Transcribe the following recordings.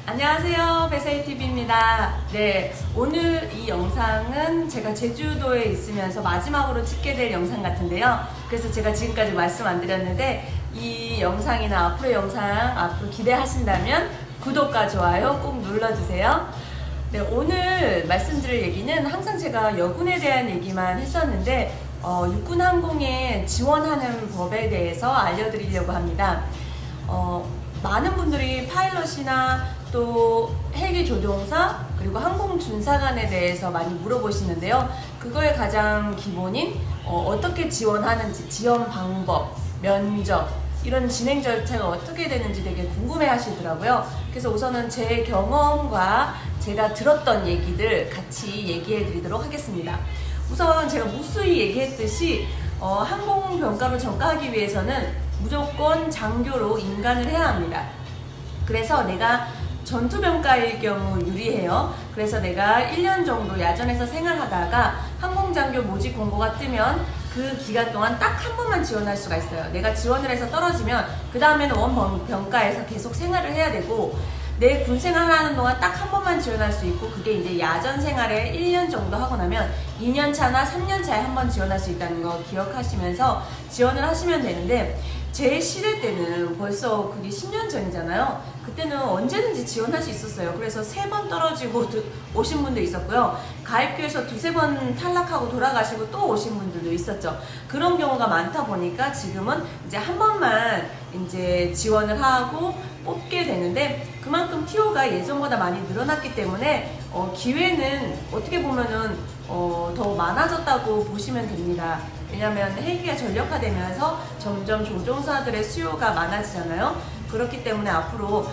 안녕하세요, 배세희TV입니다. 네, 오늘 이 영상은 제가 제주도에 있으면서 마지막으로 찍게 될 영상 같은데요. 그래서 제가 지금까지 말씀 안 드렸는데 이 영상이나 앞으로의 영상 앞으로 기대하신다면 구독과 좋아요 꼭 눌러주세요. 네, 오늘 말씀드릴 얘기는 항상 제가 여군에 대한 얘기만 했었는데 육군항공에 지원하는 법에 대해서 알려드리려고 합니다. 많은 분들이 파일럿이나 또 헬기 조종사 그리고 항공준사관에 대해서 많이 물어보시는데요. 그거의 가장 기본인 어떻게 지원하는지, 지원 방법, 면접 이런 진행 절차가 어떻게 되는지 되게 궁금해 하시더라고요. 그래서 우선은 제 경험과 제가 들었던 얘기들 같이 얘기해 드리도록 하겠습니다. 우선 제가 무수히 얘기했듯이 항공병과로 전과하기 위해서는 무조건 장교로 임관을 해야 합니다. 그래서 내가 전투병과일 경우 유리해요. 그래서 내가 1년 정도 야전에서 생활하다가 항공장교 모집 공고가 뜨면 그 기간 동안 딱 한 번만 지원할 수가 있어요. 내가 지원을 해서 떨어지면 그 다음에는 원병과에서 계속 생활을 해야 되고 내 군 생활하는 동안 딱 한 번만 지원할 수 있고 그게 이제 야전 생활에 1년 정도 하고 나면 2년 차나 3년 차에 한 번 지원할 수 있다는 거 기억하시면서 지원을 하시면 되는데 제 시대 때는 벌써 그게 10년 전이잖아요. 그때는 언제든지 지원할 수 있었어요. 그래서 3번 떨어지고 오신 분도 있었고요. 가입교에서 2~3번 탈락하고 돌아가시고 또 오신 분들도 있었죠. 그런 경우가 많다 보니까 지금은 이제 한 번만 이제 지원을 하고 뽑게 되는데 그만큼 TO가 예전보다 많이 늘어났기 때문에 기회는 어떻게 보면은 더 많아졌다고 보시면 됩니다. 왜냐하면 헬기가 전력화되면서 점점 조종사들의 수요가 많아지잖아요. 그렇기 때문에 앞으로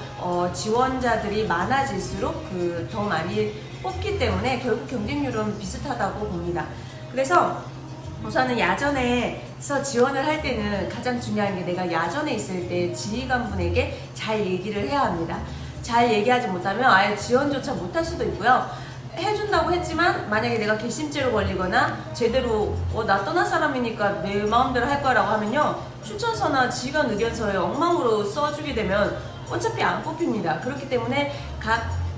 지원자들이 많아질수록 더 많이 뽑기 때문에 결국 경쟁률은 비슷하다고 봅니다. 그래서 우선은 야전에서 지원을 할 때는 가장 중요한 게 내가 야전에 있을 때 지휘관분에게 잘 얘기를 해야 합니다. 잘 얘기하지 못하면 아예 지원조차 못할 수도 있고요. 해준다고 했지만 만약에 내가 괘씸죄로 걸리거나 제대로 나 떠날 사람이니까 내 마음대로 할 거라고 하면요 추천서나 지휘관 의견서에 엉망으로 써주게 되면 어차피 안 뽑힙니다. 그렇기 때문에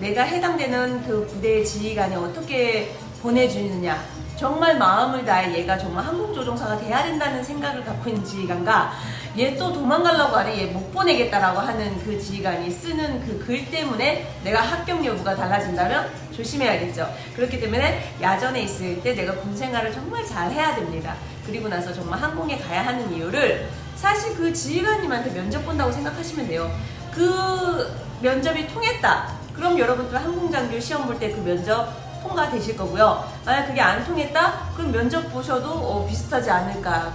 내가 해당되는 그 부대의 지휘관이 어떻게 보내주느냐 정말 마음을 다해 얘가 정말 항공조종사가 돼야 된다는 생각을 갖고 있는 지휘관과 얘 또 도망가려고 하니 얘 못 보내겠다라고 하는 그 지휘관이 쓰는 그 글 때문에 내가 합격 여부가 달라진다면 조심해야겠죠. 그렇기 때문에 야전에 있을 때 내가 군 생활을 정말 잘 해야 됩니다. 그리고 나서 정말 항공에 가야 하는 이유를 사실 그 지휘관님한테 면접 본다고 생각하시면 돼요. 그 면접이 통했다. 그럼 여러분들 항공장교 시험 볼 때 그 면접 통과되실 거고요. 만약 그게 안 통했다? 그럼 면접 보셔도 비슷하지 않을까.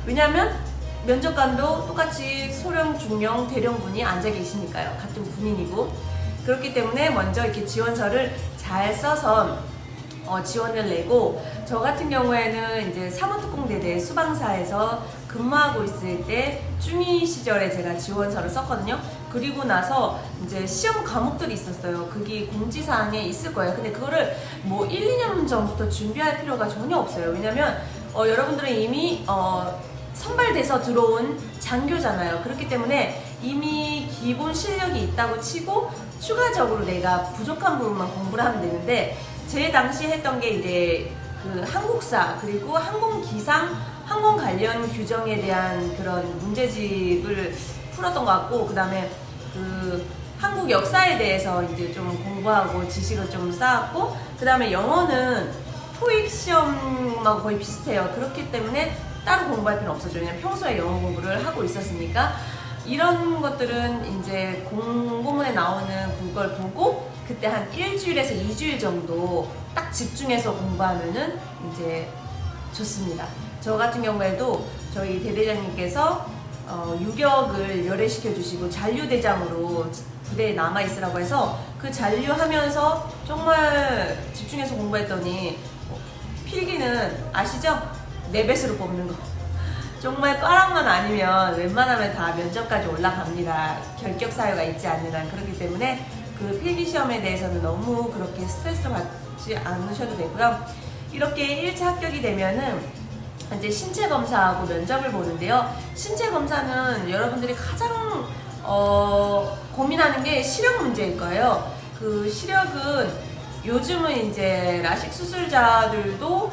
왜냐면 면접관도 똑같이 소령, 중령, 대령분이 앉아 계시니까요. 같은 군인이고. 그렇기 때문에 먼저 이렇게 지원서를 잘 써서 지원을 내고 저 같은 경우에는 이제 사무특공대대 수방사에서 근무하고 있을 때 중위 시절에 제가 지원서를 썼거든요. 그리고 나서 이제 시험 과목들이 있었어요. 그게 공지사항에 있을 거예요. 근데 그거를 뭐 1~2년 전부터 준비할 필요가 전혀 없어요. 왜냐면 여러분들은 이미 선발돼서 들어온 장교잖아요. 그렇기 때문에 이미 기본 실력이 있다고 치고 추가적으로 내가 부족한 부분만 공부를 하면 되는데 제 당시 했던 게 이제 그 항국사 그리고 항공기상 항공 관련 규정에 대한 그런 문제집을 풀었던 것 같고 그 다음에 그 한국 역사에 대해서 이제 좀 공부하고 지식을 좀 쌓았고 그 다음에 영어는 토익 시험하고 거의 비슷해요. 그렇기 때문에 따로 공부할 필요는 없었죠. 그냥 평소에 영어 공부를 하고 있었으니까 이런 것들은 이제 공고문에 나오는 그걸 보고 그때 한 1주일에서 2주일 정도 딱 집중해서 공부하면은 이제 좋습니다. 저 같은 경우에도 저희 대대장님께서 유격을 열애시켜 주시고 잔류대장으로 부대에 남아있으라고 해서 그 잔류하면서 정말 집중해서 공부했더니 필기는 아시죠? 네벳으로 뽑는 거. 정말 꽈랑만 아니면 웬만하면 다 면접까지 올라갑니다. 결격 사유가 있지 않는 한. 그렇기 때문에 그 필기 시험에 대해서는 너무 그렇게 스트레스 받지 않으셔도 되고요. 이렇게 1차 합격이 되면은 이제 신체 검사하고 면접을 보는데요. 신체 검사는 여러분들이 가장 고민하는 게 시력 문제일 거예요. 그 시력은 요즘은 이제 라식 수술자들도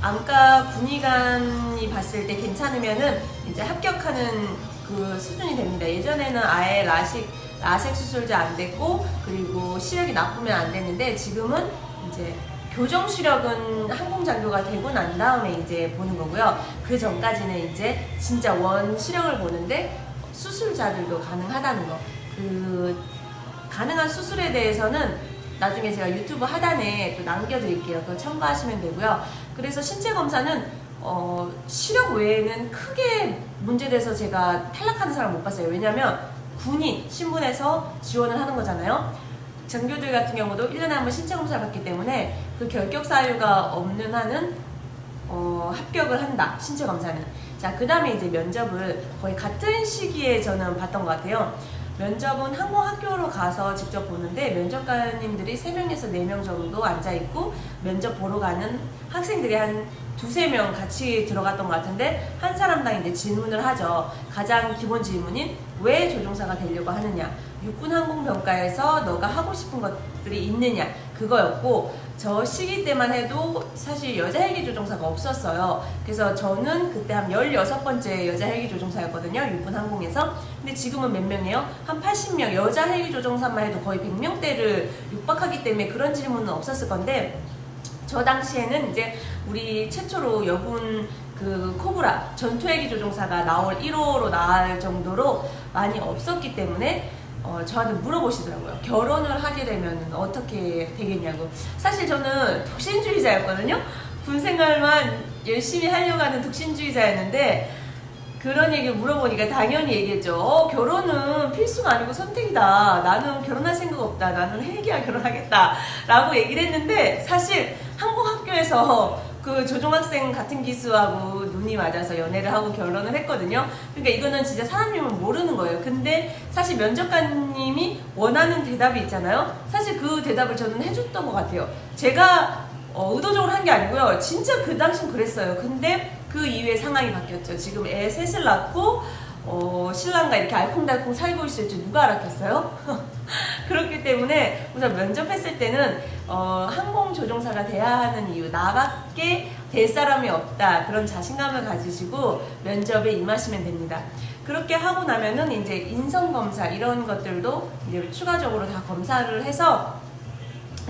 안과 군의관이 봤을 때 괜찮으면은 이제 합격하는 그 수준이 됩니다. 예전에는 아예 라섹 수술자 안 됐고, 그리고 시력이 나쁘면 안 됐는데, 지금은 이제 교정 시력은 항공 장교가 되고 난 다음에 이제 보는 거고요. 그 전까지는 이제 진짜 원 시력을 보는데 수술자들도 가능하다는 거. 그 가능한 수술에 대해서는 나중에 제가 유튜브 하단에 또 남겨드릴게요. 그거 참고하시면 되고요. 그래서 신체 검사는 시력 외에는 크게 문제돼서 제가 탈락하는 사람 못 봤어요. 왜냐면 군인 신분에서 지원을 하는 거잖아요. 장교들 같은 경우도 1년에 한 번 신체 검사를 받기 때문에 그 결격 사유가 없는 한은 합격을 한다. 신체 검사는. 자, 그 다음에 이제 면접을 거의 같은 시기에 저는 봤던 것 같아요. 면접은 항공학교로 가서 직접 보는데 면접관님들이 3명에서 4명 정도 앉아있고 면접 보러 가는 학생들이 한 2~3명 같이 들어갔던 것 같은데 한 사람당 이제 질문을 하죠. 가장 기본 질문인 왜 조종사가 되려고 하느냐, 육군항공병과에서 너가 하고 싶은 것들이 있느냐, 그거였고 저 시기 때만 해도 사실 여자 헬기 조종사가 없었어요. 그래서 저는 그때 한 16번째 여자 헬기 조종사였거든요. 육군항공에서. 근데 지금은 몇 명이에요? 한 80명. 여자 헬기 조종사만 해도 거의 100명대를 육박하기 때문에 그런 질문은 없었을 건데, 저 당시에는 이제 우리 최초로 여군 그 코브라 전투헬기 조종사가 나올 1호로 나올 정도로 많이 없었기 때문에 저한테 물어보시더라고요. 결혼을 하게 되면 어떻게 되겠냐고. 사실 저는 독신주의자였거든요. 군 생활만 열심히 하려고 하는 독신주의자였는데 그런 얘기를 물어보니까 당연히 얘기했죠. 결혼은 필수가 아니고 선택이다. 나는 결혼할 생각 없다. 나는 헬기와 결혼하겠다. 라고 얘기를 했는데 사실 항공학교에서 그 조종학생 같은 기수하고 눈이 맞아서 연애를 하고 결혼을 했거든요. 그러니까 이거는 진짜 사람님은 모르는 거예요. 근데 사실 면접관님이 원하는 대답이 있잖아요. 사실 그 대답을 저는 해줬던 것 같아요. 제가 의도적으로 한 게 아니고요. 진짜 그 당시는 그랬어요. 근데 그 이후에 상황이 바뀌었죠. 지금 애 셋을 낳고 신랑과 이렇게 알콩달콩 살고 있을 줄 누가 알았겠어요? 그렇기 때문에 우선 면접했을 때는 항공조종사가 돼야 하는 이유, 나밖에 될 사람이 없다, 그런 자신감을 가지시고 면접에 임하시면 됩니다. 그렇게 하고 나면은 이제 인성검사 이런 것들도 이제 추가적으로 다 검사를 해서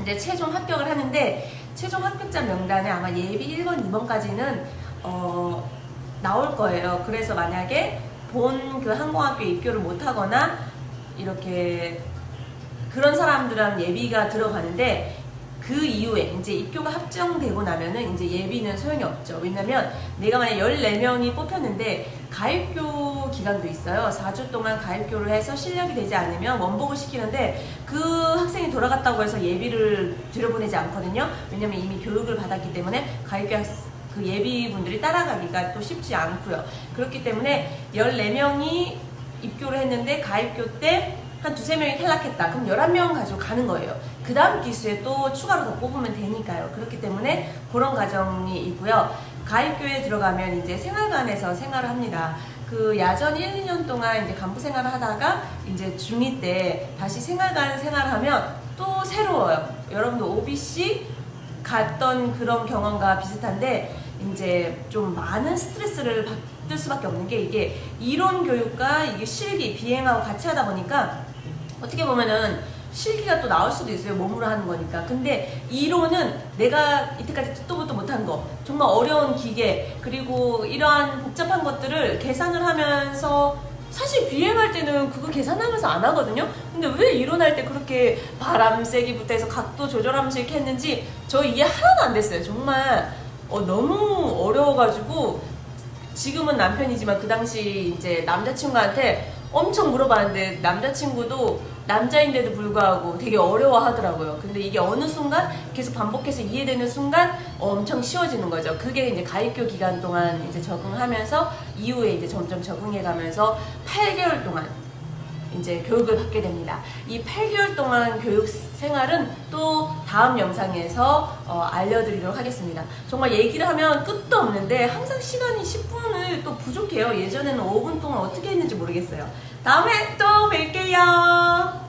이제 최종 합격을 하는데, 최종 합격자 명단에 아마 예비 1번, 2번까지는 나올 거예요. 그래서 만약에 본 그 항공학교에 입교를 못하거나 이렇게 그런 사람들은 예비가 들어가는데, 그 이후에 이제 입교가 확정되고 나면은 이제 예비는 소용이 없죠. 왜냐면 내가 만약 14명이 뽑혔는데 가입교 기간도 있어요. 4주 동안 가입교를 해서 실력이 되지 않으면 원복을 시키는데 그 학생이 돌아갔다고 해서 예비를 들여보내지 않거든요. 왜냐면 이미 교육을 받았기 때문에 그 예비분들이 따라가기가 또 쉽지 않고요. 그렇기 때문에 14명이 입교를 했는데 가입교 때 한 2~3명이 탈락했다. 그럼 11명 가지고 가는 거예요. 그 다음 기수에 또 추가로 더 뽑으면 되니까요. 그렇기 때문에 그런 과정이 있고요. 가입교에 들어가면 이제 생활관에서 생활을 합니다. 그 야전 1~2년 동안 이제 간부 생활을 하다가 이제 중2 때 다시 생활관 생활을 하면 또 새로워요. 여러분도 OBC 갔던 그런 경험과 비슷한데 이제 좀 많은 스트레스를 받을 수밖에 없는 게, 이게 이론 교육과 이게 실기, 비행하고 같이 하다 보니까 어떻게 보면은 실기가 또 나올 수도 있어요. 몸으로 하는 거니까. 근데 이론은 내가 이때까지 듣도 보도 못한 거, 정말 어려운 기계, 그리고 이러한 복잡한 것들을 계산을 하면서, 사실 비행할 때는 그거 계산하면서 안 하거든요. 근데 왜 이론할 때 그렇게 바람 세기부터 해서 각도 조절하면서 이렇게 했는지 저 이해 하나도 안 됐어요. 정말 너무 어려워가지고, 지금은 남편이지만 그 당시 이제 남자친구한테 엄청 물어봤는데 남자친구도 남자인데도 불구하고 되게 어려워하더라고요. 근데 이게 어느 순간 계속 반복해서 이해되는 순간 엄청 쉬워지는 거죠. 그게 이제 가입교 기간 동안 이제 적응하면서 이후에 이제 점점 적응해가면서 8개월 동안 이제 교육을 받게 됩니다. 이 8개월 동안 교육 생활은 또 다음 영상에서 알려드리도록 하겠습니다. 정말 얘기를 하면 끝도 없는데 항상 시간이 10분을 또 부족해요. 예전에는 5분 동안 어떻게 했는지 모르겠어요. 다음에 또 뵐게요.